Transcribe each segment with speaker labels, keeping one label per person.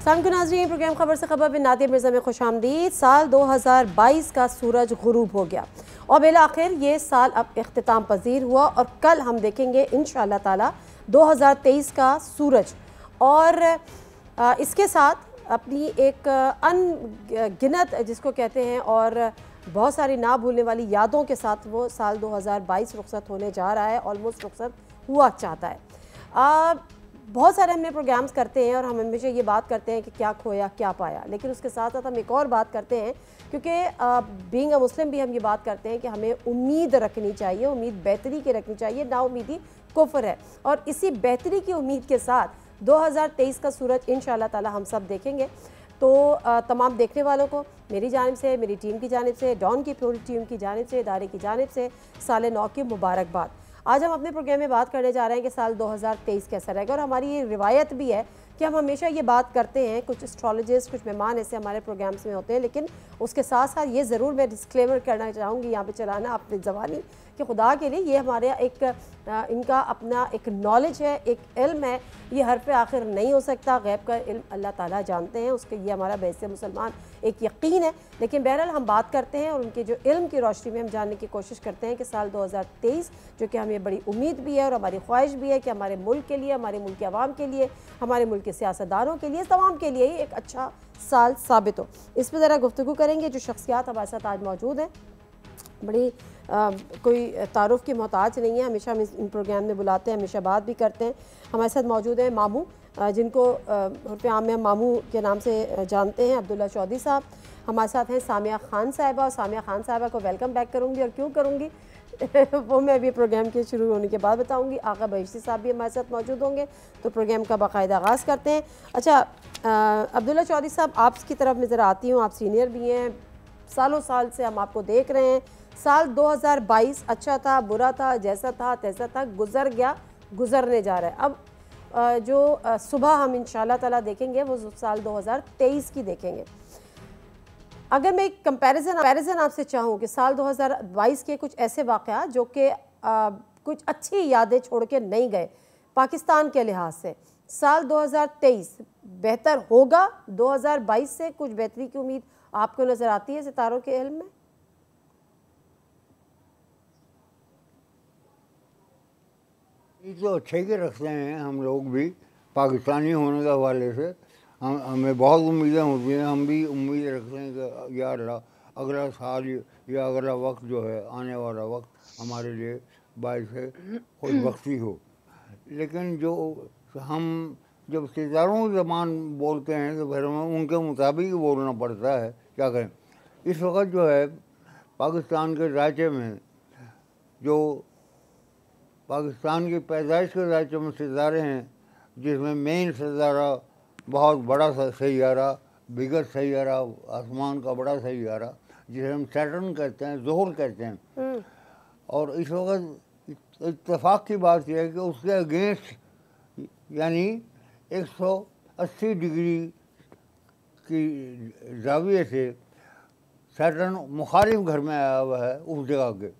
Speaker 1: सामने को नाज़रीन, प्रोग्राम खबर से खबर में नादिया मिर्ज़ा में खुश आमदीद। साल 2022 का सूरज गुरूब हो गया और बिल आखिर ये साल अब इख्तिताम पजीर हुआ और कल हम देखेंगे इंशाअल्लाह ताला 2023 का सूरज। और इसके साथ अपनी एक अनगिनत जिसको कहते हैं और बहुत सारी ना भूलने वाली यादों के साथ वो साल 2022 रुखसत होने जा रहा है, ऑलमोस्ट रुखसत हुआ चाहता है। बहुत सारे हमने प्रोग्राम्स करते हैं और हम हमेशा ये बात करते हैं कि क्या खोया क्या पाया, लेकिन उसके साथ साथ हम एक और बात करते हैं क्योंकि बीइंग अ मुस्लिम भी हम ये बात करते हैं कि हमें उम्मीद रखनी चाहिए, उम्मीद बेहतरी की रखनी चाहिए, ना उम्मीदी कुफ्र है। और इसी बेहतरी की उम्मीद के साथ 2023 का सूरज इंशाअल्लाह ताला हम सब देखेंगे। तो तमाम देखने वालों को मेरी जानिब से, मेरी टीम की जानिब से, डॉन की पूरी टीम की जानिब से, इदारे की जानिब से साल नौ की मुबारकबाद। आज हम अपने प्रोग्राम में बात करने जा रहे हैं कि साल 2023 कैसा रहेगा और हमारी ये रिवायत भी है कि हम हमेशा ये बात करते हैं। कुछ एस्ट्रोलॉजिस्ट, कुछ मेहमान ऐसे हमारे प्रोग्राम्स में होते हैं, लेकिन उसके साथ साथ ये ज़रूर मैं डिस्क्लेमर करना चाहूँगी यहाँ पे चलाना अपनी ज़बानी कि खुदा के लिए ये हमारे एक इनका अपना एक नॉलेज है, एक इल्म है, ये हर पे आखिर नहीं हो सकता। गैब का इल्म अल्लाह ताला जानते हैं, उसके ये हमारा बैसे मुसलमान एक यकीन है। लेकिन बहरहाल हम बात करते हैं और उनके जो इल्म की रोशनी में हम जानने की कोशिश करते हैं कि साल 2023 जो कि हमें बड़ी उम्मीद भी है और हमारी ख्वाहिश भी है कि हमारे मुल्क के लिए, हमारे मुल्क के अवाम के लिए, हमारे मुल्क के सियासतदानों के लिए, तमाम के लिए ही एक अच्छा साल साबित हो। इस पर ज़रा गुफ्तगू करेंगे। जो शख्सियात हमारे साथ आज मौजूद हैं बड़ी कोई तारुफ की मोहताज नहीं है, हमेशा हम इन प्रोग्राम में बुलाते हैं, हमेशा बात भी करते हैं। हमारे साथ मौजूद हैं मामू, जिनको उर्फ़ आम में हम मामू के नाम से जानते हैं, अब्दुल्ला चौधरी साहब। हमारे साथ हैं सामिया खान साहिबा, और सामिया खान साहिबा को वेलकम बैक करूँगी और क्यों करूँगी वो मैं अभी प्रोग्राम के शुरू होने के बाद बताऊँगी। आगा बहिश्ती साहब भी हमारे साथ मौजूद होंगे, तो प्रोग्राम का बाकायदा आगाज़ करते हैं। अच्छा अब्दुल्ला चौधरी साहब, आपकी तरफ मैं ज़रा आती हूँ, आप सीनियर भी हैं, सालों साल से हम आपको देख रहे हैं। साल 2022 अच्छा था, बुरा था, जैसा था तैसा था, गुजर गया, गुजरने जा रहा है। अब जो सुबह हम इंशाल्लाह ताला देखेंगे वो साल 2023 की देखेंगे। अगर मैं एक कंपैरिजन आपसे चाहूँ कि साल 2022 के कुछ ऐसे वाक़यात जो कि कुछ अच्छी यादें छोड़ के नहीं गए पाकिस्तान के लिहाज से, साल 2023 बेहतर होगा 2022 से? कुछ बेहतरी की उम्मीद आपको नज़र आती है सितारों के इल्म में?
Speaker 2: ये तो अच्छे के रखते हैं हम लोग भी, पाकिस्तानी होने के हवाले से हमें बहुत उम्मीदें होती हैं। हम भी उम्मीद रखते हैं कि या अल्लाह अगला साल या अगला वक्त जो है, आने वाला वक्त हमारे लिए बाइस खुशबख्ती हो। लेकिन जो हम जब सितारों की ज़बान बोलते हैं तो फिर हमें उनके मुताबिक ही बोलना पड़ता है, क्या करें। इस वक्त जो है पाकिस्तान के ढांचे में, जो पाकिस्तान की पैदाइश के ढांचे में सितारे हैं, जिसमें मेन सितारा बहुत बड़ा सैयारा, बिगर सैयारा, आसमान का बड़ा सैयारा, जिसे हम सैटर्न कहते हैं, ज़ोहर कहते हैं। और इस वक्त इत्तेफाक की बात यह है कि उसके अगेंस्ट यानी 180 डिग्री की जाविये से सैटर्न मुखालिफ घर में आया हुआ है उस जगह के,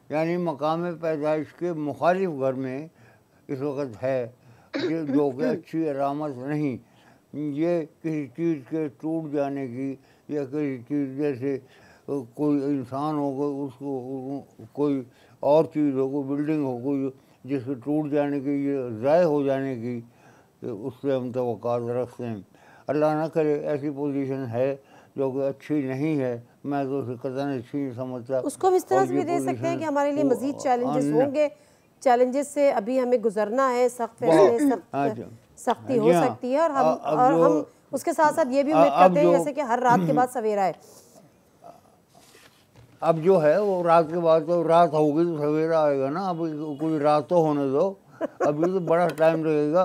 Speaker 2: यानी मकाम पैदाइश के मुखालिफ घर में इस वक्त है, जो कि अच्छी अलामत नहीं। ये किसी चीज़ के टूट जाने की या किसी चीज़ जैसे कोई इंसान हो, उसको कोई और चीज़ हो, कोई बिल्डिंग हो, कोई जिसके टूट जाने की, ये ज़ाय हो जाने की, उससे हम तवक्कात रखते हैं। अल्लाह ना करे ऐसी पोजीशन है जो कि अच्छी नहीं है, मैं तो उसे कतई अच्छी नहीं समझता।
Speaker 1: उसको हम इस तरह से भी दे सकते हैं कि हमारे लिए मज़ीद चैलेंजेस होंगे, चैलेंजेस से अभी हमें गुजरना है, सख्त फैसले, सख्ती हो सकती है, और हम उसके साथ साथ ये भी उम्मीद करते हैं जैसे कि हर रात के बाद सवेरा है।
Speaker 2: अब जो है वो रात के बाद तो रात होगी तो सवेरा आएगा ना। अब कोई रात तो होने दो, अभी तो बड़ा टाइम लगेगा।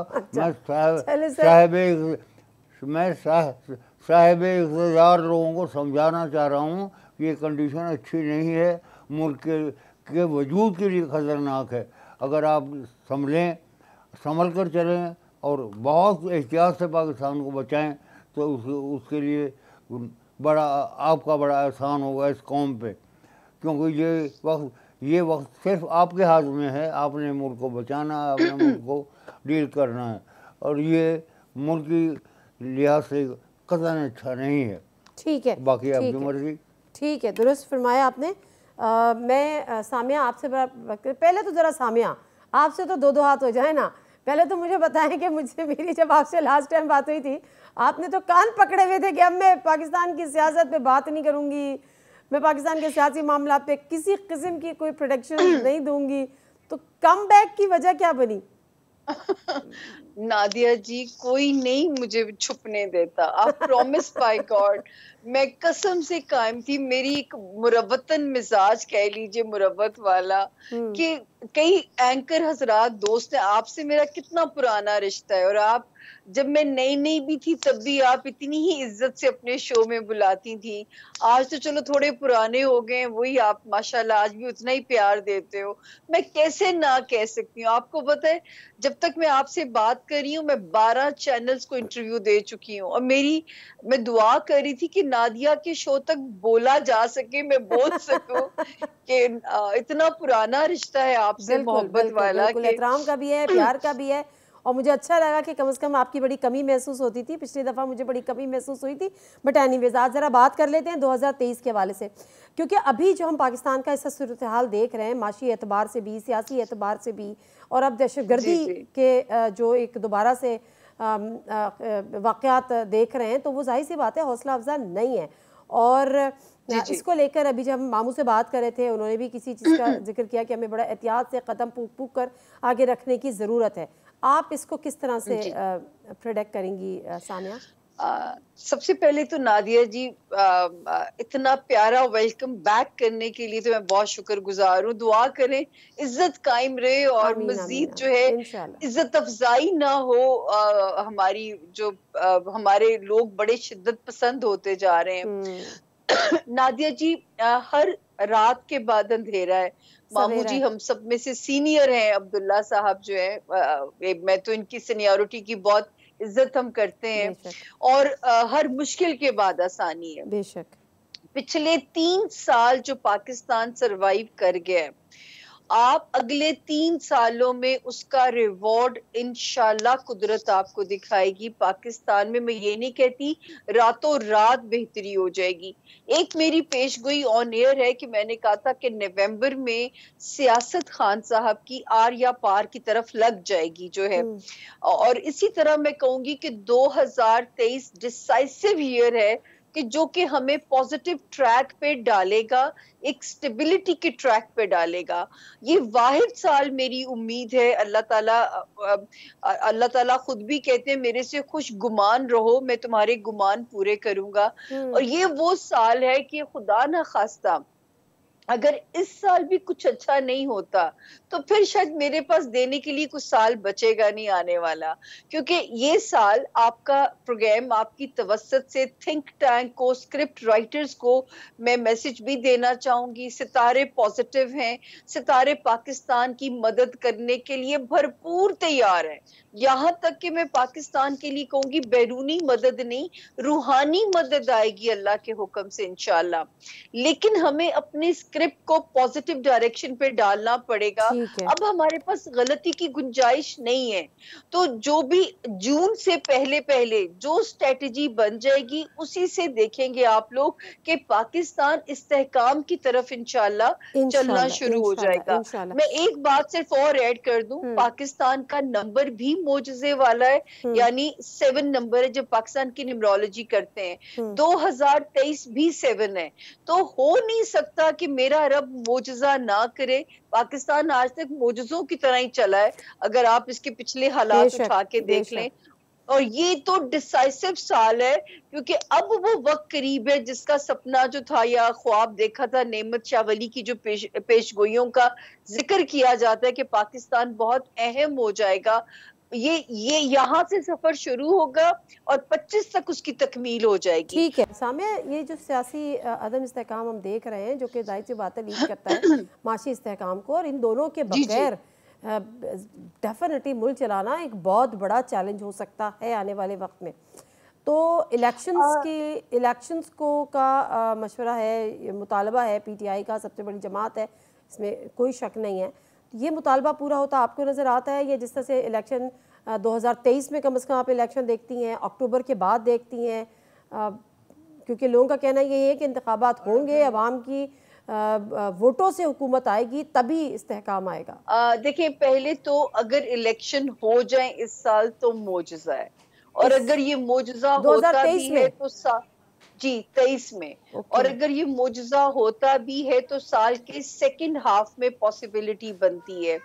Speaker 2: मैं साहिब इक़्तिदार लोगों को समझाना चाह रहा हूँ कि ये कंडीशन अच्छी नहीं है, मुल्क के वजूद के लिए ख़तरनाक है। अगर आप संभल कर चलें और बहुत एहतियात से पाकिस्तान को बचाएं तो उसके लिए आपका बड़ा एहसान होगा इस कौम पे, क्योंकि ये वक्त सिर्फ आपके हाथ में है। आपने मुल्क को बचाना है, अपने मुल्क को डील करना है, और ये मुल्क की लिहाज से कतई अच्छा नहीं है।
Speaker 1: ठीक है,
Speaker 2: बाकी आपकी मर्जी।
Speaker 1: ठीक है, दुरुस्त फरमाया आपने। मैं सामिया आपसे पहले तो ज़रा सामिया आपसे तो दो दो हाथ हो जाए ना। पहले तो मुझे बताएं कि मुझे मेरी जब आपसे लास्ट टाइम बात हुई थी आपने तो कान पकड़े हुए थे कि अब मैं पाकिस्तान की सियासत पे बात नहीं करूँगी, मैं पाकिस्तान के सियासी मामला पे किसी किस्म की कोई प्रोडक्शन नहीं दूंगी। तो कम बैक की वजह क्या बनी?
Speaker 3: नादिया जी, कोई नहीं मुझे छुपने देता। आप प्रॉमिस बाय गॉड, मैं कसम से कायम थी। मेरी एक मुरवतन मिजाज कह लीजिए, मुरवत वाला, कि कई एंकर हजरात दोस्त हैं, आपसे मेरा कितना पुराना रिश्ता है। और आप जब मैं नई नई भी थी तब भी आप इतनी ही इज्जत से अपने शो में बुलाती थी। आज तो चलो थोड़े पुराने हो गए हैं, वही आप माशाल्लाह आज भी उतना ही प्यार देते हो। मैं कैसे ना कह सकती हूँ। आपको पता है, जब तक मैं आपसे बात कर रही हूँ मैं 12 चैनल्स को इंटरव्यू दे चुकी हूँ। और मैं दुआ कर रही थी कि नादिया के शो तक बोला जा सके, मैं बोल सकूं कि इतना पुराना रिश्ता है आपसे, मोहब्बत वाला।
Speaker 1: बिल्कुल, एहतराम का भी है, प्यार का भी है। और मुझे अच्छा लगा कि कम से कम आपकी बड़ी कमी महसूस होती थी, पिछली दफ़ा मुझे बड़ी कमी महसूस हुई थी। बट एनीवेज आज ज़रा बात कर लेते हैं 2023 के हवाले से, क्योंकि अभी जो हम पाकिस्तान का ऐसा सूरत हाल देख रहे हैं, माशी एतबार से भी, सियासी एतबार से भी, और अब दहशतगर्दी के जो एक दोबारा से वाक़यात देख रहे हैं, तो वो जाहिर सी बात है हौसला अफजा नहीं है। और इसको लेकर अभी जब हम मामू से बात कर रहे थे, उन्होंने भी किसी चीज़ का जिक्र किया कि हमें बड़ा एहतियात से कदम फूक कर आगे रखने की ज़रूरत है। आप इसको किस तरह से प्रेडिक्ट करेंगी सामिया?
Speaker 3: सबसे पहले तो नादिया जी, इतना प्यारा वेलकम बैक करने के लिए तो मैं बहुत शुक्रगुजार हूँ। दुआ करें इज्जत कायम रहे और मजीद जो है इज्जत अफजाई ना हो। हमारी जो हमारे लोग बड़े शिद्दत पसंद होते जा रहे हैं। नादिया जी, हर रात के बाद अंधेरा है। मामू जी हम सब में से सीनियर हैं, अब्दुल्ला साहब जो है, मैं तो इनकी सीनियरिटी की बहुत इज्जत हम करते हैं। और हर मुश्किल के बाद आसानी है।
Speaker 1: बेशक
Speaker 3: पिछले 3 साल जो पाकिस्तान सरवाइव कर गया, आप अगले 3 सालों में उसका रिवॉर्ड इंशाल्लाह कुदरत आपको दिखाएगी। पाकिस्तान में, मैं ये नहीं कहती रातों रात बेहतरी हो जाएगी। एक मेरी पेशगोई ऑन एयर है कि मैंने कहा था कि नवंबर में सियासत खान साहब की आर या पार की तरफ लग जाएगी जो है। और इसी तरह मैं कहूंगी कि 2023 डिसाइसिव ईयर है कि जो कि हमें पॉजिटिव ट्रैक पे डालेगा, एक स्टेबिलिटी के ट्रैक पे डालेगा। ये वाहिद साल मेरी उम्मीद है। अल्लाह ताला खुद भी कहते हैं मेरे से खुश गुमान रहो, मैं तुम्हारे गुमान पूरे करूंगा। और ये वो साल है कि खुदा ना खास्ता अगर इस साल भी कुछ अच्छा नहीं होता तो फिर शायद मेरे पास देने के लिए कुछ साल बचेगा नहीं आने वाला। क्योंकि ये साल आपका प्रोग्राम, आपकी तवस्सुत से थिंक टैंक को, स्क्रिप्ट राइटर्स को मैं मैसेज भी देना चाहूंगी। सितारे पॉजिटिव हैं, सितारे पाकिस्तान की मदद करने के लिए भरपूर तैयार हैं। यहाँ तक कि मैं पाकिस्तान के लिए कहूंगी बैरूनी मदद नहीं, रूहानी मदद आएगी अल्लाह के हुक्म से इंशाल्लाह। लेकिन हमें अपने स्क्रिप्ट को पॉजिटिव डायरेक्शन पे डालना पड़ेगा। अब हमारे पास गलती की गुंजाइश नहीं है। तो जो भी जून से पहले पहले जो स्ट्रेटजी बन जाएगी उसी से देखेंगे आप लोग कि पाकिस्तान इस्तेहकाम की तरफ इंशाल्लाह चलना शुरू हो जाएगा। मैं एक बात सिर्फ और ऐड कर दूं, पाकिस्तान का नंबर भी मोजज़े वाला है, यानी 7 नंबर है जब पाकिस्तान की न्यूमरोलॉजी करते हैं। 2023 भी 7 है। तो हो नहीं सकता कि मेरा रब मोजज़ा ना करे। पाकिस्तान आज तक मोजज़ों की तरह ही चला है अगर आप इसके पिछले हालात उठा के देख लें। और ये तो डिसाइसिव साल है क्योंकि अब वो वक्त करीब है जिसका सपना जो था या ख्वाब देखा था नेमत शाह वली की जो पेशगोइयों का जिक्र किया जाता है कि पाकिस्तान बहुत अहम हो जाएगा, ये यहाँ से सफर शुरू होगा और 25 तक उसकी तकमील हो जाएगी।
Speaker 1: ठीक है सामिया, ये जो सियासी अदम इस्तेहकाम हम देख रहे हैं जो कि जाहिर सी बात है लीड करता है माशी इस्तेहकाम को, और इन दोनों के बगैर डेफिनेटली मुल्क चलाना एक बहुत बड़ा चैलेंज हो सकता है आने वाले वक्त में। तो इलेक्शंस को का मशवरा है, मुतालबा है, PTI का सबसे बड़ी जमात है, इसमें कोई शक नहीं है। ये मुतालबा पूरा होता आपको नज़र आता है? या जिस तरह से इलेक्शन 2023 में कम से कम आप इलेक्शन देखती हैं, अक्टूबर के बाद देखती हैं? क्योंकि लोगों का कहना ये है कि इंतखाबात होंगे, अवाम की वोटों से हुकूमत आएगी, तभी इस्तेहकाम आएगा।
Speaker 3: देखिए, पहले तो अगर इलेक्शन हो जाए इस साल तो मोजज़ा है, और अगर ये मोजज़ा होता
Speaker 1: 2023
Speaker 3: भी है
Speaker 1: में?
Speaker 3: तो जी 23 में, और
Speaker 1: ओके।
Speaker 3: अगर ये मोजज़ा होता भी है तो साल के सेकंड हाफ में पॉसिबिलिटी बनती है।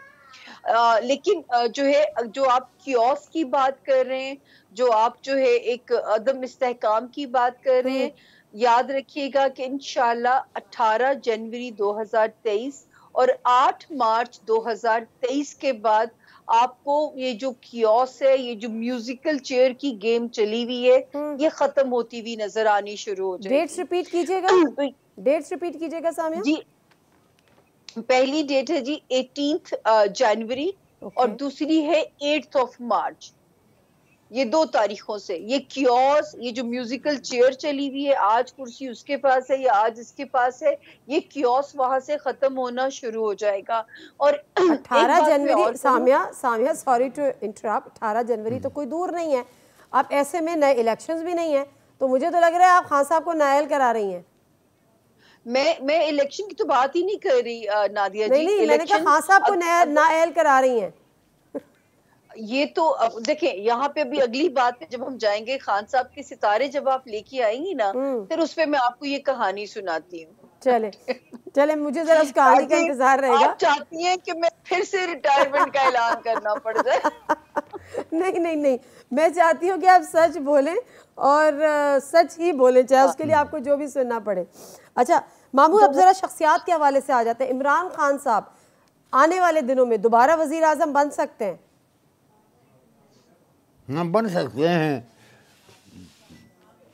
Speaker 3: लेकिन जो है, जो आप कियोस्क की बात कर रहे हैं, जो आप जो है एक अदम इस्तेहकाम की बात कर रहे हैं, याद रखिएगा कि इंशाल्लाह 18 जनवरी 2023 और 8 मार्च 2023 के बाद आपको ये जो कियोस्क है, ये जो म्यूजिकल चेयर की गेम चली हुई है, ये खत्म होती हुई नजर आनी शुरू हो
Speaker 1: डेट्स
Speaker 3: जाएगी।
Speaker 1: रिपीट कीजिएगा,
Speaker 3: तो
Speaker 1: डेट्स रिपीट कीजिएगा सामिया।
Speaker 3: जी, पहली डेट है जी 18 जनवरी और
Speaker 1: ओके।
Speaker 3: दूसरी है 8 ऑफ मार्च। ये 2 तारीखों से ये कियोस्क, ये जो म्यूजिकल चेयर चली हुई है, आज कुर्सी उसके पास है या आज इसके पास है, ये कियोस्क वहां से खत्म होना शुरू हो जाएगा। और एक
Speaker 1: 18
Speaker 3: बात मैं
Speaker 1: जनवरी
Speaker 3: और कहूं,
Speaker 1: सामिया सॉरी टू इंटरप्ट, 18 जनवरी तो कोई दूर नहीं है। अब ऐसे में नए इलेक्शंस भी नहीं है, तो मुझे तो लग रहा है आप खान साहब को नायल करा रही हैं।
Speaker 3: मैं इलेक्शन की तो बात ही नहीं कर रही नादिया जी।
Speaker 1: नहीं, मैंने कहा खान साहब को नायल करा रही हैं।
Speaker 3: ये तो अब देखें, यहाँ पे अभी अगली बात पे जब हम जाएंगे, खान साहब के सितारे जब आप लेके आएंगी ना, फिर उस पे मैं आपको ये कहानी सुनाती हूँ।
Speaker 1: चले मुझे जरा उस कहानी का इंतजार रहेगा।
Speaker 3: आप चाहती हैं कि मैं फिर से रिटायरमेंट का ऐलान करना पड़ जाए?
Speaker 1: नहीं, मैं चाहती हूँ कि आप सच बोलें और सच ही बोलें, चाहे उसके लिए आपको जो भी सुनना पड़े। अच्छा मामू, अब जरा शख्सियात के हवाले से आ जाते हैं। इमरान खान साहब आने वाले दिनों में दोबारा वजीर आजम बन सकते हैं?
Speaker 2: हाँ, बन सकते हैं,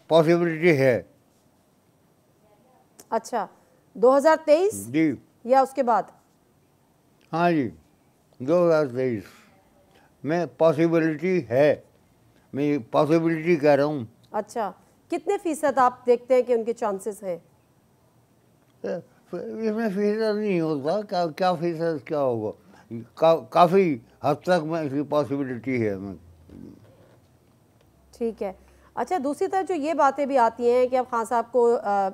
Speaker 2: पॉसिबिलिटी है।
Speaker 1: अच्छा, 2023
Speaker 2: जी
Speaker 1: या उसके बाद?
Speaker 2: हाँ जी, 2023 में पॉसिबिलिटी है, मैं पॉसिबिलिटी कह रहा हूँ।
Speaker 1: अच्छा, कितने फीसद आप देखते हैं कि उनके चांसेस हैं?
Speaker 2: इसमें फीसद नहीं होता, क्या फीसद क्या होगा, काफ़ी हद तक में इसकी पॉसिबिलिटी है।
Speaker 1: ठीक है। अच्छा, दूसरी तरफ जो ये बातें भी आती हैं कि अब खान साहब को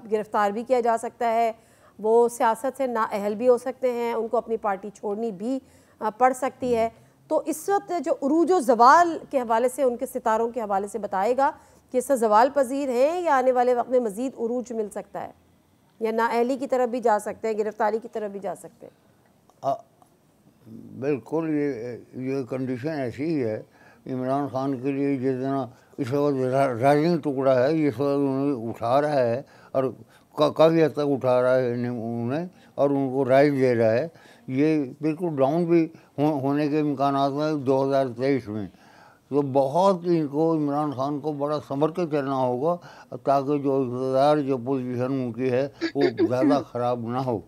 Speaker 1: गिरफ्तार भी किया जा सकता है, वो सियासत से नाअहल भी हो सकते हैं, उनको अपनी पार्टी छोड़नी भी पड़ सकती है। तो इस वक्त जो उरूज व ज़वाल के हवाले से, उनके सितारों के हवाले से बताएगा कि इससे ज़वाल पजीर हैं या आने वाले वक्त में मज़ीद उरूज मिल सकता है, या नाअहली की तरफ भी जा सकते हैं, गिरफ्तारी की तरफ भी जा सकते हैं?
Speaker 2: बिल्कुल, ये कंडीशन ऐसी ही है। इमरान खान के लिए जितना इस वक्त राइजिंग टुकड़ा है, ये इस वक्त उन्हें उठा रहा है और काफ़ी हद तक उठा रहा है उन्हें, और उनको राइज दे रहा है। ये बिल्कुल डाउन भी होने के इम्कान हैं 2023 में। तो बहुत इनको, इमरान खान को बड़ा संभल के चलना होगा, ताकि जो इक़्तिदार, जो पोजीशन उनकी है वो ज़्यादा ख़राब ना हो।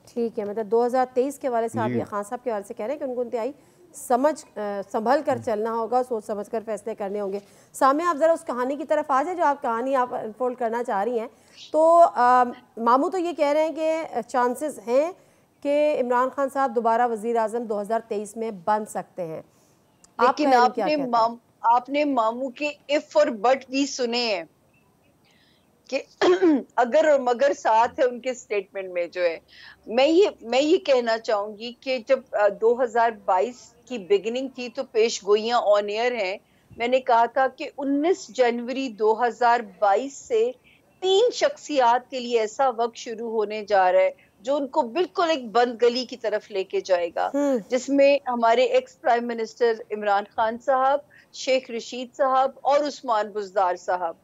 Speaker 1: ठीक है, मतलब 2023 के हवाले से आप ये खान साहब के हवाले से कह रहे हैं कि उनको इंतहाई संभल कर चलना होगा, सोच समझ कर फैसले करने होंगे। सामिया, आप ज़रा उस कहानी की तरफ आ जाए जो आप कहानी आप अनफोल्ड करना चाह रही हैं। तो मामू तो ये कह रहे हैं कि चांसेस हैं कि इमरान खान साहब दोबारा वज़ीर आज़म 2023 में बन सकते हैं।
Speaker 3: लेकिन आपने मामू के इफ और बट भी सुने हैं कि अगर और मगर साथ है उनके स्टेटमेंट में। जो है, मैं ये कहना चाहूंगी कि जब 2022 की बिगिनिंग थी तो पेश गोइयां ऑन एयर हैं। मैंने कहा था कि 19 जनवरी 2022 से 3 शख्सियात के लिए ऐसा वक्त शुरू होने जा रहा है जो उनको बिल्कुल एक बंद गली की तरफ लेके जाएगा, जिसमें हमारे ex prime minister Imran Khan साहब, शेख रशीद साहब और उस्मान बुज़दार साहब।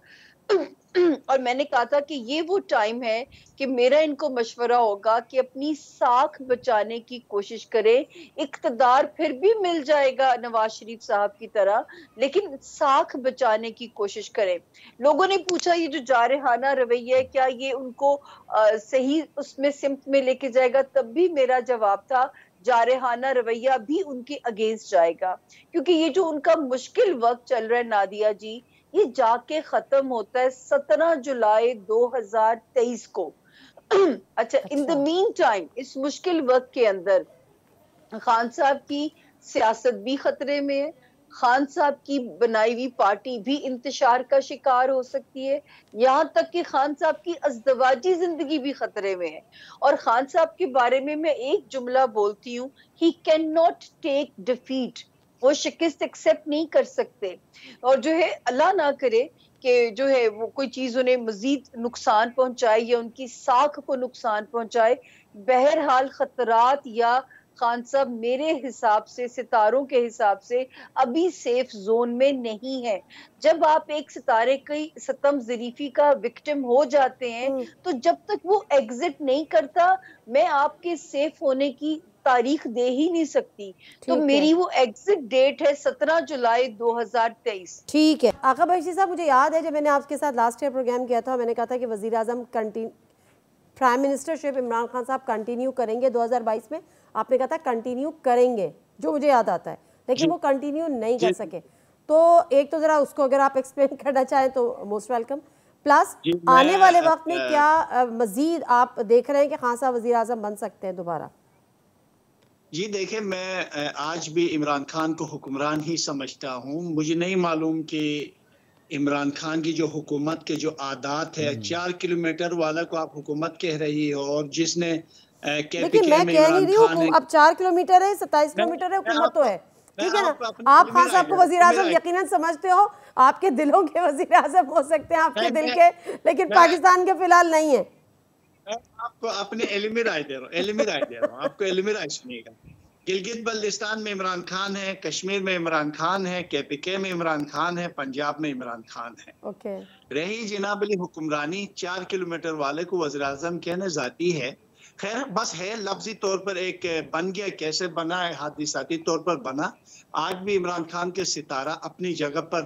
Speaker 3: और मैंने कहा था कि ये वो टाइम है कि मेरा इनको मशवरा होगा कि अपनी साख बचाने की कोशिश करें। इक्तदार फिर भी मिल जाएगा नवाज शरीफ साहब की तरह, लेकिन साख बचाने की कोशिश करें। लोगों ने पूछा ये जो जारहाना रवैया है, क्या ये उनको सही उसमें सिमत में लेके जाएगा? तब भी मेरा जवाब था, जारहाना रवैया भी उनके अगेंस्ट जाएगा, क्योंकि ये जो उनका मुश्किल वक्त चल रहा है नादिया जी, ये जाके खत्म होता है 17 जुलाई 2023 को। अच्छा, इन द मीन टाइम, इस मुश्किल वक्त के अंदर खान साहब की सियासत भी खतरे में है, खान साहब की बनाई हुई पार्टी भी इंतशार का शिकार हो सकती है, यहाँ तक कि खान साहब की अज़दवाजी जिंदगी भी खतरे में है। और खान साहब के बारे में मैं एक जुमला बोलती हूँ, he can not take defeat, वो शिकस्त एक्सेप्ट नहीं कर सकते। और जो है अल्लाह ना करे कि जो है वो कोई चीज उन्हें मजीद नुकसान पहुंचाए या उनकी साख को नुकसान पहुंचाए। बहरहाल खतरात या खान साहब मेरे हिसाब से, सितारों के हिसाब से अभी सेफ जोन में नहीं है। जब आप एक सितारे की सतम जरीफी का विक्टिम हो जाते हैं तो जब तक वो एग्जिट नहीं करता, मैं आपके सेफ होने की तारीख दे ही नहीं सकती। तो मेरी वो एग्जिट डेट है 17 जुलाई 2023।
Speaker 1: ठीक है आका बख्शी साहब, मुझे याद है जब मैंने आपके साथ लास्ट ईयर प्रोग्राम किया था, मैंने कहा था कि वजीर आजम प्राइम मिनिस्टरशिप इमरान खान साहब कंटिन्यू करेंगे 2022 में। आपने कहा था कंटिन्यू करेंगे, जो मुझे याद आता है, लेकिन वो कंटिन्यू नहीं कर सके। तो एक तो जरा उसको अगर आप एक्सप्लेन करना चाहें तो मोस्ट वेलकम। प्लस आने वाले वक्त में क्या मजीद आप देख रहे हैं कि खान साहब वजीर आजम बन सकते हैं दोबारा?
Speaker 4: जी देखिए, मैं आज भी इमरान खान को हुक्मरान ही समझता हूँ। मुझे नहीं मालूम कि इमरान खान की जो हुकूमत के जो आदात है, 4 किलोमीटर वाला को आप हुकूमत कह रही हो, और जिसने
Speaker 1: लेकिन मैं कह नहीं रही हूँ अब 4 किलोमीटर है, 27 किलोमीटर है, हुकूमत तो है, ठीक है ना। आप खान साहब को वजीर आजम यकीनन समझते हो, आपके दिलों के वजीर आजम हो सकते हैं, आपके दिल के, लेकिन पाकिस्तान के फिलहाल नहीं है।
Speaker 4: आपको अपने इल्मी राय दे रहा हूँ, आपको इल्मी राय सुनिएगा। गिलगित बल्तिस्तान में इमरान खान है, कश्मीर में इमरान खान है, KPK में इमरान खान है, पंजाब में इमरान खान है।
Speaker 1: ओके।
Speaker 4: रही जनाबली हुक्मरानी, 4 किलोमीटर वाले को वज़ीर आज़म कहना जाती है। खैर बस है लफ्जी तौर पर एक बन गया, कैसे बना है, हादिसाती तौर पर बना। आज भी इमरान खान के सितारा अपनी जगह पर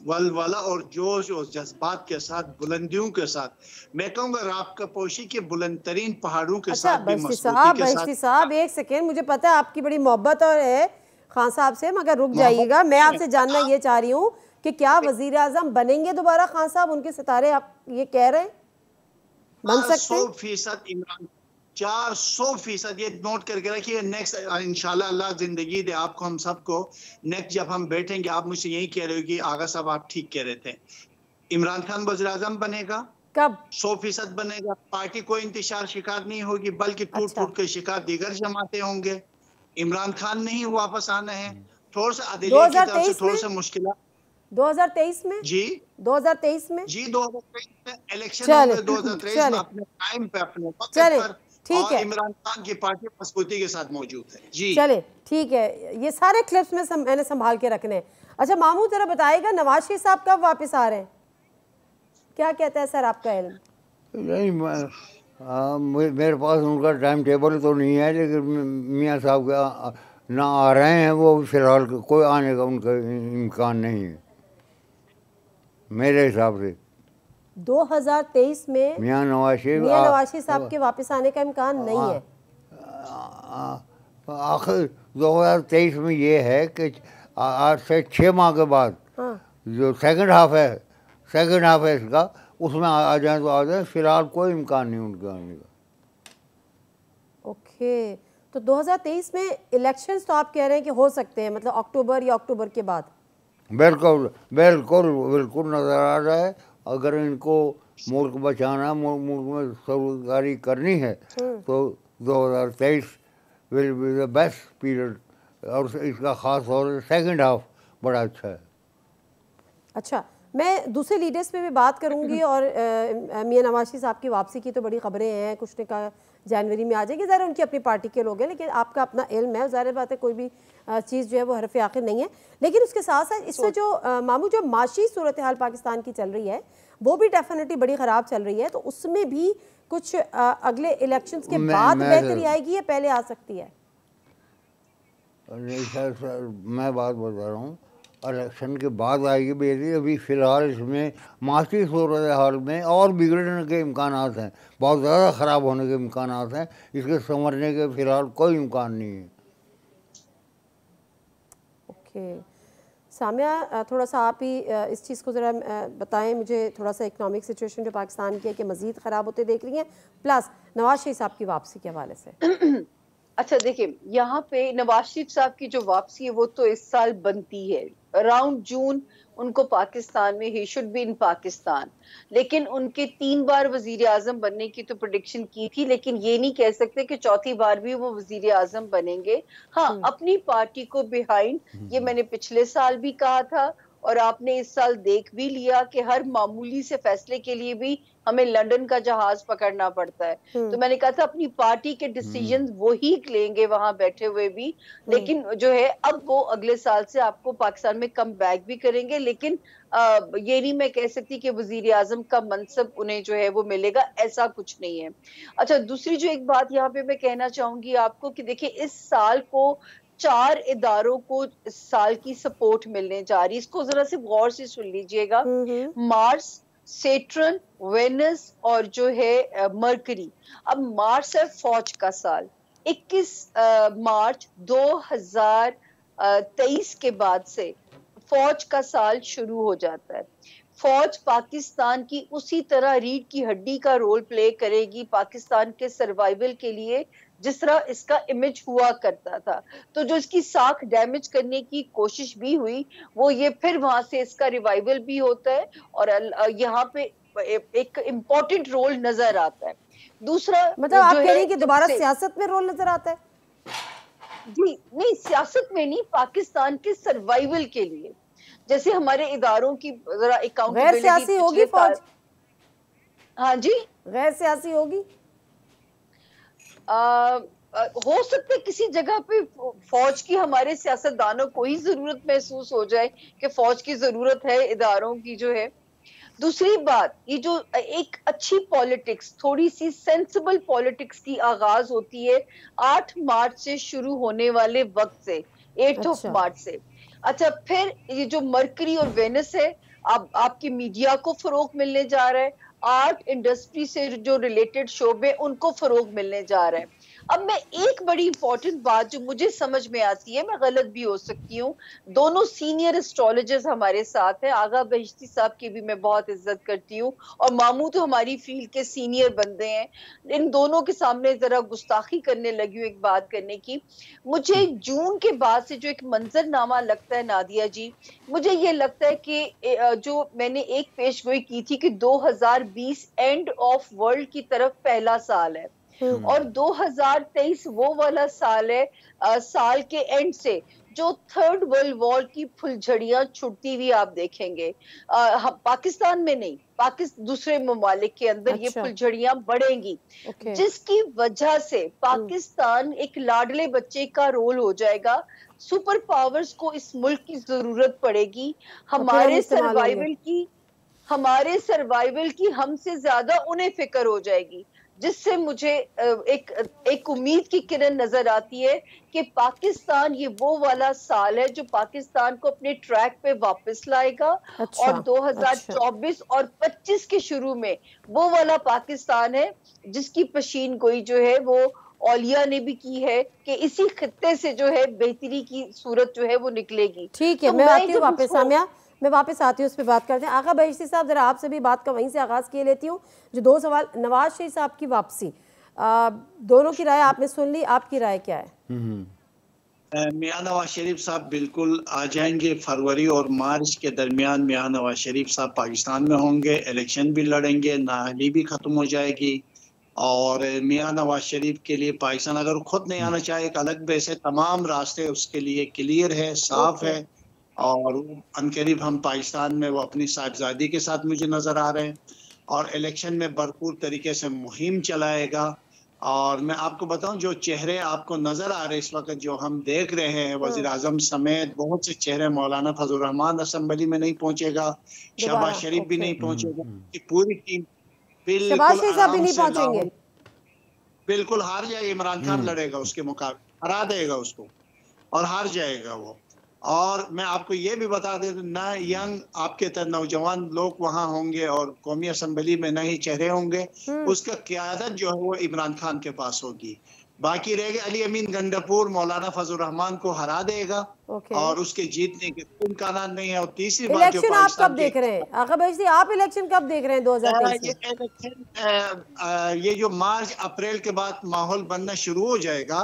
Speaker 4: वलवला और जोश और जज्बात के साथ, बुलंदियों के सात, मैं कहूँगा राबता पोशी के बुलंद तरीन पहाड़ों के साथ भी
Speaker 1: बख्शी साहब एक सेकेंड, मुझे पता है आपकी बड़ी मोहब्बत और है खान साहब से, मगर रुक जाइएगा। मैं आपसे जानना ये चाह रही हूँ कि क्या वजीर आजम बनेंगे दोबारा खान साहब? उनके सितारे आप ये कह रहे हैं बन सकते हैं?
Speaker 4: 100% इमरान, 400% ये नोट करके रखिए। नेक्स्ट इंशाल्लाह अल्लाह जिंदगी दे आपको, हम सबको, नेक्स्ट जब हम बैठेंगे आप मुझसे यही कह रहे हो कि आगा साहब आप ठीक कह रहे थे, इमरान खान वज़ीर आज़म बनेगा।
Speaker 1: कब?
Speaker 4: 100% बनेगा। पार्टी कोई इंतशार शिकार नहीं होगी, बल्कि टूट फूट के शिकार दीगर जमाते होंगे। इमरान खान नहीं वापस आना है। थोड़ा सा अदलिया की तरफ से थोड़ा सा मुश्किल
Speaker 1: 2023 में
Speaker 4: जी
Speaker 1: 2023 में
Speaker 4: जी 2023 में इलेक्शन होंगे, 2023 में अपने टाइम पे, अपने वक्त पर, ठीक है। इमरान खान की पार्टी मजबूती के साथ मौजूद है। जी
Speaker 1: चले ठीक है, ये सारे क्लिप्स में मैंने संभाल के रखने हैं। अच्छा मामू जरा बताइएगा, नवाज शरीफ साहब कब वापस आ रहे हैं? क्या कहता है सर आपका इल्म?
Speaker 2: नहीं मेरे पास उनका टाइम टेबल तो नहीं है, लेकिन मियाँ साहब का ना आ रहे हैं, वो फिलहाल कोई आने का उनका इम्कान नहीं है मेरे हिसाब से।
Speaker 1: 2023 में
Speaker 2: मियाँ नवाज
Speaker 1: शरीफ साहब के वापस आने का इम्कान नहीं है।
Speaker 2: आखिर 2023 में ये है कि आज से 6 माह के बाद जो सेकंड हाफ है इसका, उसमें आ जाए तो आ जाए, फिलहाल कोई इम्कान नहीं उनके आने का।
Speaker 1: ओके, तो 2023 में इलेक्शंस तो आप कह रहे हैं कि हो सकते हैं, मतलब अक्टूबर या अक्टूबर के बाद?
Speaker 2: बिल्कुल बिल्कुल बिल्कुल नज़र आ रहा है। अगर इनको मुल्क बचाना, मुल्क में सरकारी करनी है तो 2023 will be the best period, और इसका ख़ास तौर से सेकंड हाफ बड़ा अच्छा है।
Speaker 1: अच्छा, मैं दूसरे लीडर्स पे भी बात करूंगी और मियां नवाज शरीफ साहब की वापसी की तो बड़ी खबरें हैं, कुछ ने कहा जनवरी में आ जाएगी, ज़रा उनकी अपनी पार्टी के लोग हैं, लेकिन आपका अपना इल्म है, ज़ाहिर बात है कोई भी चीज़ जो है वो हरफ आखिर नहीं है। लेकिन उसके साथ साथ इससे जो मामू जो माशी सूरत हाल पाकिस्तान की चल रही है वो भी डेफिनेटली बड़ी ख़राब चल रही है, तो उसमें भी कुछ अगले इलेक्शंस के बाद बेहतरी आएगी या पहले आ सकती है?
Speaker 2: नहीं सर, मैं बात बता रहा हूँ, इलेक्शन के बाद आएगी बेहतरी। अभी फ़िलहाल इसमें माशी सूरत हाल में और बिगड़ने के इम्कानात हैं, बहुत ज़्यादा ख़राब होने के इम्कानात हैं, इसके संवरने के फ़िलहाल कोई इम्कान नहीं है।
Speaker 1: ओके सामिया, थोड़ा सा आप ही इस चीज़ को ज़रा बताएं मुझे, थोड़ा सा इकनॉमिक सिचुएशन जो पाकिस्तान की है कि मज़ीद ख़राब होते देख रही हैं, प्लस नवाज शरीफ साहब की वापसी के हवाले से।
Speaker 3: अच्छा देखिए, यहाँ पे नवाज शरीफ साहब की जो वापसी है वो तो इस साल बनती है, अराउंड जून उनको पाकिस्तान में, he should be in Pakistan. लेकिन उनके 3 बार वजीर आजम बनने की तो प्रोडिक्शन की थी, लेकिन ये नहीं कह सकते कि चौथी बार भी वो वजीर आजम बनेंगे। हाँ, अपनी पार्टी को बिहाइंड, ये मैंने पिछले साल भी कहा था और आपने इस साल देख भी लिया कि हर मामूली से फैसले के लिए भी हमें लंदन का जहाज पकड़ना पड़ता है। तो मैंने कहा था अपनी पार्टी के डिसीजन वो ही लेंगे वहां बैठे हुए भी, लेकिन जो है अब वो अगले साल से आपको पाकिस्तान में कम बैक भी करेंगे। लेकिन ये नहीं मैं कह सकती कि वजीर आजम का मनसब उन्हें जो है वो मिलेगा, ऐसा कुछ नहीं है। अच्छा, दूसरी जो एक बात यहाँ पे मैं कहना चाहूंगी आपको कि देखिए इस साल को 4 इदारों को इस साल की सपोर्ट मिलने जा रही है, इसको जरा से गौर से सुन लीजिएगा। मार्स, सेट्रन, वेनस और जो है मरकरी। अब मार्स है फौज का साल, 21 मार्च 2023 के बाद से फौज का साल शुरू हो जाता है। फौज पाकिस्तान की उसी तरह रीढ़ की हड्डी का रोल प्ले करेगी पाकिस्तान के सर्वाइवल के लिए, जिस तरह इसका इमेज हुआ करता था। तो जो इसकी साख डैमेज करने की कोशिश भी हुई, वो ये फिर वहां से इसका रिवाइवल भी होता है और यहाँ पे एक इम्पोर्टेंट रोल नजर आता है। दूसरा
Speaker 1: मतलब आप कह रही हैं कि दोबारा सियासत में रोल नजर आता है?
Speaker 3: जी नहीं, सियासत में नहीं, पाकिस्तान के सर्वाइवल के लिए। जैसे हमारे इदारों की जरा अकाउंटेबिलिटी,
Speaker 1: गैर सियासी होगी फौज?
Speaker 3: हाँ जी,
Speaker 1: गैर सियासी होगी?
Speaker 3: हो सकता है किसी जगह पे फौज की हमारे सियासतदानों को ही जरूरत महसूस हो जाए कि फौज की जरूरत है इदारों की जो है। दूसरी बात, ये जो एक अच्छी पॉलिटिक्स, थोड़ी सी सेंसिबल पॉलिटिक्स की आगाज होती है 8 मार्च से शुरू होने वाले वक्त से, 8 ऑफ मार्च से। अच्छा, फिर ये जो मरकरी और वेनस है, आपकी मीडिया को फरोग मिलने जा रहा है, आर्ट इंडस्ट्री से जो रिलेटेड शोबे उनको फरोग मिलने जा रहा है। अब मैं एक बड़ी इंपॉर्टेंट बात जो मुझे समझ में आती है, मैं गलत भी हो सकती हूँ, दोनों सीनियर एस्ट्रोलॉजर्स हमारे साथ हैं, आगा बहिश्ती साहब की भी मैं बहुत इज्जत करती हूँ और मामू तो हमारी फील्ड के सीनियर बंदे हैं। इन दोनों के सामने जरा गुस्ताखी करने लगी हूँ एक बात करने की। मुझे जून के बाद से जो एक मंजरनामा लगता है नादिया जी, मुझे ये लगता है कि जो मैंने एक पेशगोई की थी कि 2020 एंड ऑफ वर्ल्ड की तरफ पहला साल है और 2023 वो वाला साल है, साल के एंड से जो थर्ड वर्ल्ड वॉर की फुलझड़ियां छुटती हुई आप देखेंगे। पाकिस्तान में नहीं, दूसरे ममालिक के अंदर ये फुलझड़ियां बढ़ेंगी, जिसकी वजह से पाकिस्तान एक लाडले बच्चे का रोल हो जाएगा। सुपर पावर्स को इस मुल्क की जरूरत पड़ेगी, हमारे सर्वाइवल की हमसे ज्यादा उन्हें फिक्र हो जाएगी, जिससे मुझे एक उम्मीद की किरण नजर आती है कि पाकिस्तान ये वो वाला साल है जो पाकिस्तान को अपने ट्रैक पे वापस लाएगा। और 2024 और 25 के शुरू में वो वाला पाकिस्तान है जिसकी पशीन गोई जो है वो औलिया ने भी की है कि इसी खित्ते से जो है बेहतरी की सूरत जो है वो निकलेगी।
Speaker 1: ठीक है, मैं आती हूँ वापस, सामिया मैं वापस आती हूँ, उस पर बात करते हैं। आगा बहिश्ती साहब, जरा आपसे भी बात का वहीं से आगाज़ किए लेती हूँ। जो 2 सवाल, नवाज शरीफ साहब की वापसी, दोनों की राय आपने सुन ली, आपकी राय क्या है?
Speaker 4: मियां नवाज शरीफ साहब बिल्कुल आ जाएंगे। फरवरी और मार्च के दरमियान मियां नवाज शरीफ साहब पाकिस्तान में होंगे, इलेक्शन भी लड़ेंगे, नाअहली भी खत्म हो जाएगी और मियां नवाज शरीफ के लिए पाकिस्तान अगर खुद नहीं आना चाहे एक अलग वैसे तमाम रास्ते उसके लिए क्लियर है, साफ है और अनकरीब हम पाकिस्तान में वो अपनी साहिबजादी के साथ मुझे नजर आ रहे हैं और इलेक्शन में भरपूर तरीके से मुहिम चलाएगा। और मैं आपको बताऊं, जो चेहरे आपको नजर आ रहे इस वक्त जो हम देख रहे हैं, वजीर आजम समेत बहुत से चेहरे, मौलाना फजल रहमान असेंबली में नहीं पहुंचेगा, शहबाज शरीफ भी नहीं पहुंचेगा, पूरी टीम बिल्कुल हार जाएगी। इमरान खान लड़ेगा उसके मुकाबले, हरा देगा उसको और हार जाएगा वो। और मैं आपको ये भी बता दें, ना यंग आपके तरह नौजवान लोग वहां होंगे और कौमी असेंबली में नए चेहरे होंगे, उसका क़यादत जो है वो इमरान खान के पास होगी। बाकी रह गए अली अमीन गंडापुर मौलाना फजल रहमान को हरा देगा और उसके जीतने के कोई इम्कान नहीं है। और तीसरी बात जो
Speaker 1: इलेक्शन आप कब देख रहे हैं आका भाई जी, आप इलेक्शन कब देख रहे हैं 2023 में?
Speaker 4: ये जो मार्च अप्रैल के बाद माहौल बनना शुरू हो जाएगा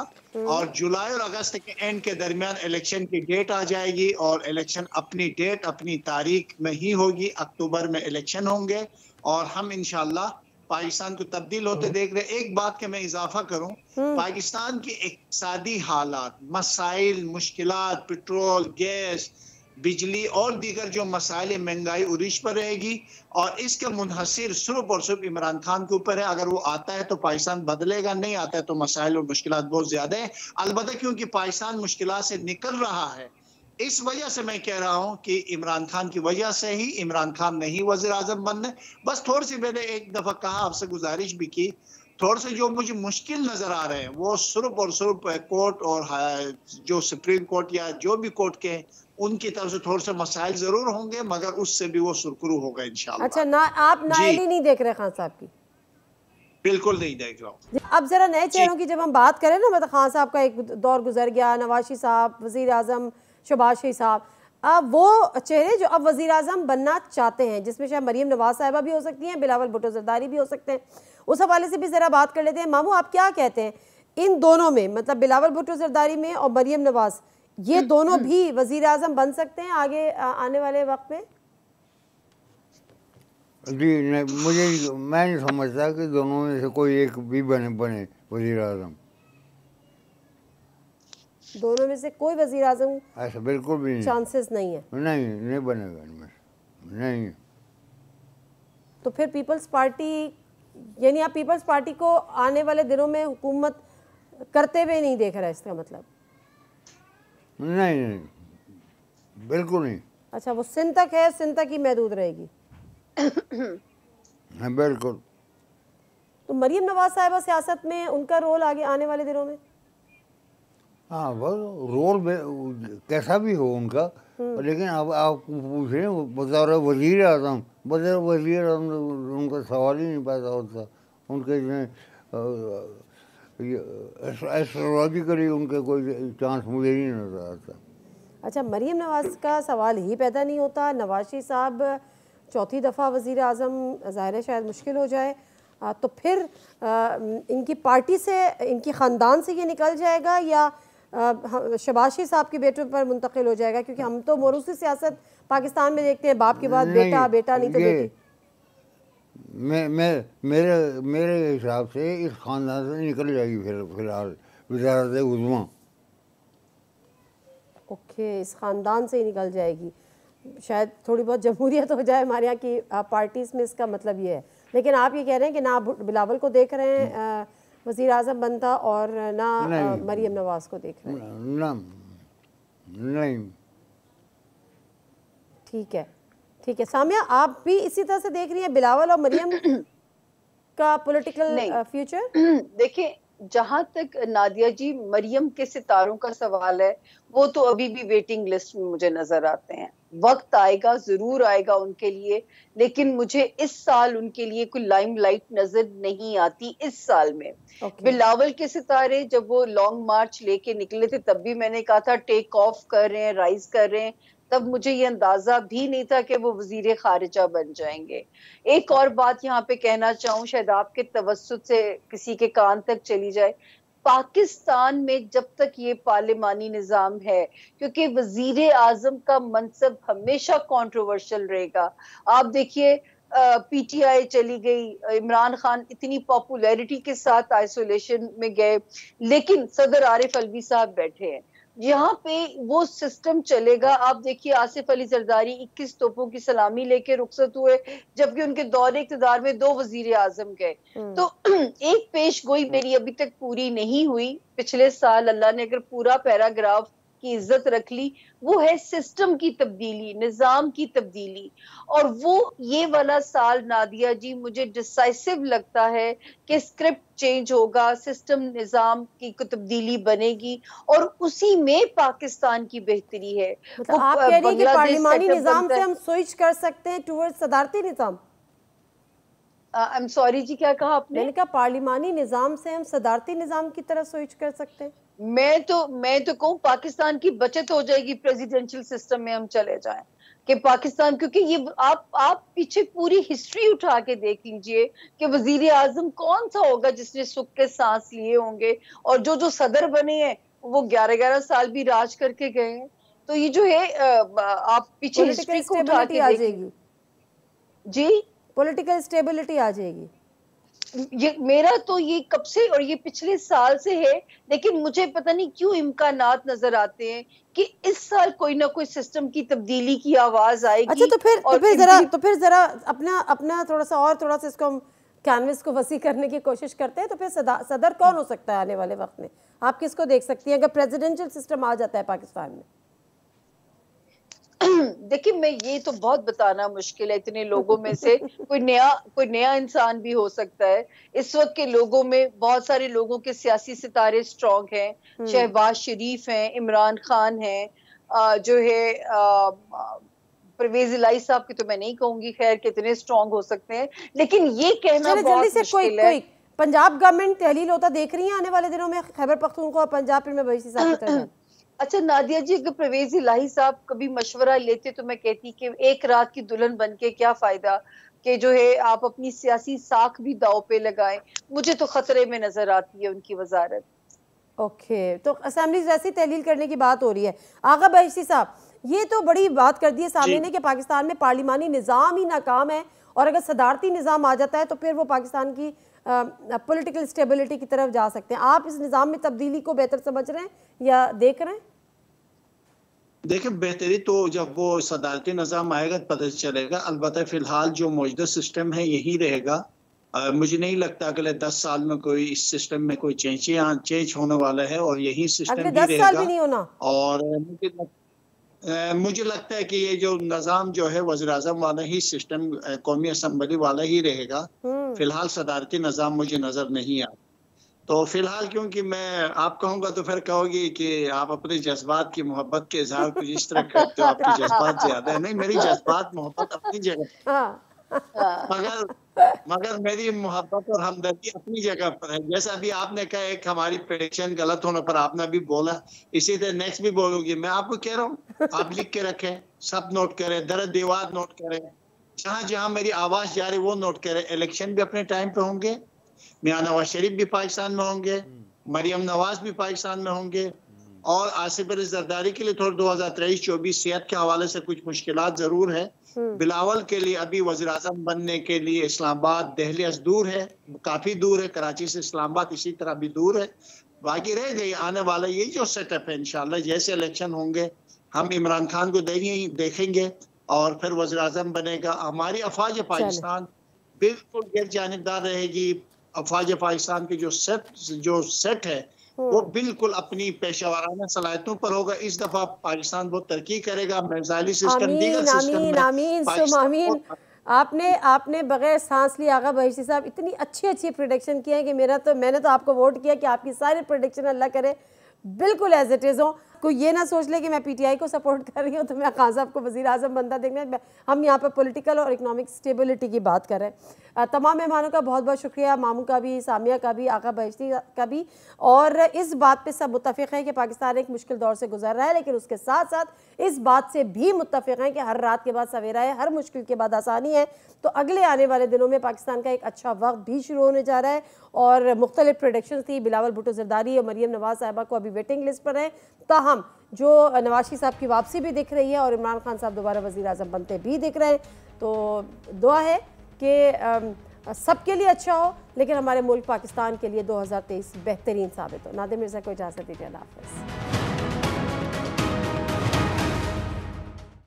Speaker 4: और जुलाई और अगस्त के एंड के दरमियान इलेक्शन की डेट आ जाएगी और इलेक्शन अपनी डेट अपनी तारीख में ही होगी। अक्टूबर में इलेक्शन होंगे और हम इंशाल्लाह पाकिस्तान को तब्दील होते देख रहे। एक बात के मैं इजाफा करूं, पाकिस्तान की इक्तिसादी हालात, मसाइल, मुश्किलात, पेट्रोल, गैस, बिजली और दीगर जो मसाइल, महंगाई उरीश पर रहेगी और इसके मुनहसिर सिर्फ और सिर्फ इमरान खान के ऊपर है। अगर वो आता है तो पाकिस्तान बदलेगा, नहीं आता है तो मसाइल और मुश्किलात बहुत ज्यादा है। अलबत्ता क्योंकि पाकिस्तान मुश्किलात से निकल रहा है, इस वजह से मैं कह रहा हूं कि इमरान खान की वजह से ही इमरान खान नहीं वजीर आजम बनने। बस थोड़ी सी मैंने एक दफा कहा, आपसे गुजारिश भी की, थोड़े से जो मुझे मुश्किल नजर आ रहे हैं वो सिर्फ और सिर्फ कोर्ट और जो सुप्रीम कोर्ट या जो भी कोर्ट के उनकी तरफ से थोड़े से मसाइल जरूर होंगे, मगर उससे भी वो सुरखरू होगा इंशाल्लाह।
Speaker 1: अच्छा, ना आप नाअहली नहीं देख रहे खान साहब की?
Speaker 4: बिल्कुल नहीं देख रहा हूँ।
Speaker 1: अब जरा नए चेहरों की जब हम बात करें ना, मतलब खान साहब का एक दौर गुजर गया, नवाज साहब, वजीर आजम शहबाज शरीफ साहब, अब वो चेहरे जो अब वजीर आजम बनना चाहते हैं, जिसमें शायद मरीम नवाज साहिबा भी हो सकती हैं, बिलावल भुट्टो जरदारी भी हो सकते हैं, उस हवाले से भी ज़रा बात कर लेते हैं। मामू, आप क्या कहते हैं इन दोनों में, मतलब बिलावल भुट्टो जरदारी में और मरीम नवाज, ये दोनों भी वजीर आजम बन सकते हैं आगे आने वाले वक्त में?
Speaker 2: जी नहीं, मैं नहीं समझता कि दोनों में से कोई एक भी बने वजीर आजम।
Speaker 1: दोनों में से कोई वजीर आजम
Speaker 2: ऐसा बिल्कुल भी नहीं,
Speaker 1: चांसेस नहीं है?
Speaker 2: नहीं बनेगा इनमें, नहीं।
Speaker 1: तो फिर पीपल्स पार्टी, यानी आप पीपल्स पार्टी को आने वाले दिनों में हुकूमत करते हुए नहीं देख रहे, इसका मतलब?
Speaker 2: नहीं, बिल्कुल नहीं।
Speaker 1: अच्छा, वो सिंध तक है, सिंध तक ही महदूद रहेगी?
Speaker 2: हाँ बिल्कुल।
Speaker 1: तो मरीम नवाज साहिबा सियासत में उनका रोल आगे आने वाले दिनों में?
Speaker 2: हाँ, वो रोल कैसा भी हो उनका, लेकिन अब आप पूछ रहे हैं बतौर वजीर आजम, उनका सवाल ही नहीं पैदा होता। उनके एस्ट्रोलॉजिकली उनके कोई चांस मुझे नहीं नजर आता।
Speaker 1: अच्छा, मरीम नवाज का सवाल ही पैदा नहीं होता। नवाज शरीफ साहब चौथी दफ़ा वज़ीर आज़म, ज़ाहिर है शायद मुश्किल हो जाए, तो फिर इनकी पार्टी से, इनकी ख़ानदान से ये निकल जाएगा या शहबाज शरीफ साहब के बेटों पर मुंतकिल हो जाएगा? क्योंकि हम तो मोरूसी सियासत पाकिस्तान में देखते हैं, बाप के बाद बेटा, बेटा नहीं तो बेटी।
Speaker 2: मेरे हिसाब से इस ख़ानदान से निकल जाएगी फिलहाल वज़ारत उज़्मा।
Speaker 1: ओके, इस ख़ानदान से ही निकल जाएगी। शायद थोड़ी बहुत जमहूरियत हो जाए हमारे यहाँ की पार्टीज़ में, इसका मतलब ये है। लेकिन आप ये कह रहे हैं कि ना बिलावल को देख रहे हैं वज़ीर आज़म बनता और ना मरीम नवाज को देख रहे हैं?
Speaker 2: नहीं।
Speaker 1: ठीक है। सामिया, आप भी इसी तरह से देख रही हैं बिलावल और मरीम का पॉलिटिकल फ्यूचर?
Speaker 3: देखिए, जहां तक नादिया जी मरियम के सितारों का सवाल है, वो तो अभी भी वेटिंग लिस्ट में मुझे नजर आते हैं। वक्त आएगा, जरूर आएगा उनके लिए, लेकिन मुझे इस साल उनके लिए कोई लाइमलाइट नजर नहीं आती इस साल में। बिलावल के सितारे जब वो लॉन्ग मार्च लेके निकले थे, तब भी मैंने कहा था टेक ऑफ कर रहे हैं, राइज कर रहे हैं। तब मुझे ये अंदाजा भी नहीं था कि वो वजीर खारिजा बन जाएंगे। एक और बात यहाँ पे कहना चाहूँ, शायद आपके तवस्सुत से किसी के कान तक चली जाए, पाकिस्तान में जब तक ये पार्लिमानी निजाम है, क्योंकि वजीर आजम का मनसब हमेशा कंट्रोवर्शियल रहेगा। आप देखिए, पीटीआई चली गई, इमरान खान इतनी पॉपुलैरिटी के साथ आइसोलेशन में गए, लेकिन सदर आरिफ अलवी साहब बैठे हैं। यहाँ पे वो सिस्टम चलेगा। आप देखिए, आसिफ अली जरदारी 21 तोपों की सलामी लेके रुखसत हुए, जबकि उनके दौरे इक़्तिदार में 2 वजीर आजम गए। तो एक पेश गोई मेरी अभी तक पूरी नहीं हुई। पिछले साल अल्लाह ने अगर पूरा पैराग्राफ की इज्जत रख ली, वो है सिस्टम की तब्दीली, निजाम की तब्दीली। और वो ये वाला साल नादिया जी मुझे डिसाइसिव लगता है कि स्क्रिप्ट चेंज होगा, सिस्टम निजाम की तब्दीली बनेगी और उसी में पाकिस्तान की बेहतरी है।
Speaker 1: मतलब आप कह रही हैं कि पार्लिमानी निजाम से हम स्विच कर सकते हैं टुवर्ड्स सदारती निजाम?
Speaker 3: आई एम सॉरी जी, क्या कहा आपने?
Speaker 1: मैंने कहा पार्लिमानी निज़ाम से हम सदारती निज़ाम की तरफ स्विच कर सकते हैं।
Speaker 3: मैं तो कहूँ पाकिस्तान की बचत हो जाएगी प्रेसिडेंशियल सिस्टम में हम चले जाएं, कि पाकिस्तान, क्योंकि ये आप पीछे पूरी हिस्ट्री उठा के देख लीजिए कि वजीर आजम कौन सा होगा जिसने सुख के सांस लिए होंगे, और जो सदर बने हैं वो 11-11 साल भी राज करके गए हैं। तो ये जो है आप पीछे हिस्ट्री को उठा के
Speaker 1: आ
Speaker 3: देख
Speaker 1: जाएगी
Speaker 3: जी,
Speaker 1: पॉलिटिकल स्टेबिलिटी आ जाएगी।
Speaker 3: ये मेरा तो ये कब से और ये पिछले साल से है, लेकिन मुझे पता नहीं क्यों इम्कानात नजर आते हैं कि इस साल कोई ना कोई सिस्टम की तब्दीली की आवाज आएगी।
Speaker 1: अच्छा, तो फिर जरा अपना थोड़ा सा इसको हम कैनवस को वसी करने की कोशिश करते हैं। तो फिर सदर कौन हो सकता है आने वाले वक्त में? आप किसको देख सकती हैं अगर प्रेसिडेंशियल सिस्टम आ जाता है पाकिस्तान में?
Speaker 3: देखिए, मैं ये तो बहुत बताना मुश्किल है, इतने लोगों में से कोई नया इंसान भी हो सकता है। इस वक्त के लोगों में बहुत सारे लोगों के सियासी सितारे स्ट्रॉन्ग हैं। शहबाज शरीफ हैं, इमरान खान हैं, जो है परवेज इलाही साहब की तो मैं नहीं कहूंगी खैर कितने स्ट्रॉन्ग हो सकते हैं, लेकिन ये कहना बहुत मुश्किल है।
Speaker 1: पंजाब गवर्नमेंट तहलील होता देख रही है आने वाले दिनों में खैबर पख्तूनख्वा और पंजाब में बैसी साहब की तरह?
Speaker 3: अच्छा नादिया जी, अगर परवेज इलाही साहब कभी मशवरा लेते तो मैं कहती कि एक रात की दुल्हन बन के क्या फायदा, कि जो है आप अपनी सियासी साख भी दाव पे लगाएं। मुझे तो खतरे में नजर आती है उनकी वजारत।
Speaker 1: ओके, तो असेंबली जैसी तहलील करने की बात हो रही है। आगा बैसी साहब, ये तो बड़ी बात कर दी है सामने ने कि पाकिस्तान में पार्लिमानी निज़ाम ही नाकाम है, और अगर सदारती निज़ाम आ जाता है तो फिर वो पाकिस्तान की पॉलिटिकल स्टेबिलिटी की तरफ जा सकते हैं। आप इस निज़ाम में तब्दीली को बेहतर समझ रहे हैं या देख रहे हैं?
Speaker 4: देखिए, बेहतरी तो जब वो सदारती निज़ाम आएगा पता चलेगा। अलबत्ता फिलहाल जो मौजूदा सिस्टम है यही रहेगा। मुझे नहीं लगता अगले 10 साल में कोई इस सिस्टम में कोई चेंज होने वाला है, और यही सिस्टम ही रहेगा।
Speaker 1: साल भी नहीं होना।
Speaker 4: और मुझे लगता है कि ये जो निज़ाम जो है वज़ीर-ए-आज़म वाला ही सिस्टम, कौमी असम्बली वाला ही रहेगा। फिलहाल सदारती निज़ाम मुझे नजर नहीं आता। तो फिलहाल क्योंकि मैं आप कहूँगा तो फिर कहोगी कि आप अपने जज्बात की मोहब्बत के इजहार कुछ इस तरह करते हो, आपके जज्बात ज्यादा है। नहीं, मेरी जज्बात मोहब्बत अपनी जगह, मगर मेरी मोहब्बत और हमदर्दी अपनी जगह पर है। जैसा अभी आपने कहा एक हमारी प्रेडिक्शन गलत होने पर आपने भी बोला, इसी तरह नेक्स्ट भी बोलूंगी। मैं आपको कह रहा हूँ आप लिख के रखें, सब नोट करें, दर दीवार नोट करें, जहाँ जहाँ मेरी आवाज जा रही वो नोट करें। इलेक्शन भी अपने टाइम पे होंगे, मियां नवाज शरीफ भी पाकिस्तान में होंगे, मरियम नवाज भी पाकिस्तान में होंगे, और आसिफ अली जरदारी के लिए थोड़ा 2023-24 सेहत के हवाले से कुछ मुश्किलात जरूर है। बिलावल के लिए अभी वज़ीर आज़म बनने के लिए इस्लामाबाद दहलीज दूर है, काफी दूर है, कराची से इस्लामाबाद इसी तरह भी दूर है। बाकी रह गई आने वाला ये जो सेटअप है, इंशाल्लाह जैसे इलेक्शन होंगे हम इमरान खान को देखेंगे और फिर वज़ीर आज़म बनेगा। हमारी अफवाज पाकिस्तान बिल्कुल गैर जानिबदार रहेगी। अफवाज पाकिस्तान की जो सेट है वो बिल्कुल अपनी पेशेवराना सलाहियतों पर होगा। इस दफा पाकिस्तान बहुत तरक्की करेगा। मिसाइली सिस्टम, दीगर सिस्टम।
Speaker 1: आपने बगैर सांस लिए आगा बैसी साहब इतनी अच्छी प्रेडिक्शन की है कि मैंने तो आपको वोट किया कि आपकी सारी प्रेडिक्शन अल्लाह करे बिल्कुल एज इट इज़ हो। कोई ये ना सोच ले कि मैं पीटीआई को सपोर्ट कर रही हूँ तो मैं खान साहब को वज़ीर आज़म बनता देखना। हम यहाँ पर पॉलिटिकल और इकोनॉमिक स्टेबिलिटी की बात कर रहे हैं। तमाम मेहमानों का बहुत बहुत शुक्रिया, मामू का भी, सामिया का भी, आगा बैसी का भी। और इस बात पे सब मुत्तफ़िक़ हैं कि पाकिस्तान एक मुश्किल दौर से गुजर रहा है, लेकिन उसके साथ साथ इस बात से भी मुत्तफ़िक़ हैं कि हर रात के बाद सवेरा है, हर मुश्किल के बाद आसानी है। तो अगले आने वाले दिनों में पाकिस्तान का एक अच्छा वक्त भी शुरू होने जा रहा है। और मुख्तलिफ प्रेडिक्शंस थी, बिलावल भुट्टो ज़रदारी और मरियम नवाज़ साहिबा को अभी वेटिंग लिस्ट पर है। ताहम जो नवाज शरीफ साहब की वापसी भी दिख रही है और इमरान खान साहब दोबारा वज़ीर आज़म बनते भी दिख रहे हैं। तो दुआ है कि सबके लिए अच्छा हो, लेकिन हमारे मुल्क पाकिस्तान के लिए 2023 बेहतरीन साबित हो। नादिर मिर्ज़ा को इजाज़त दीजिए, अल्लाह हाफ़िज़।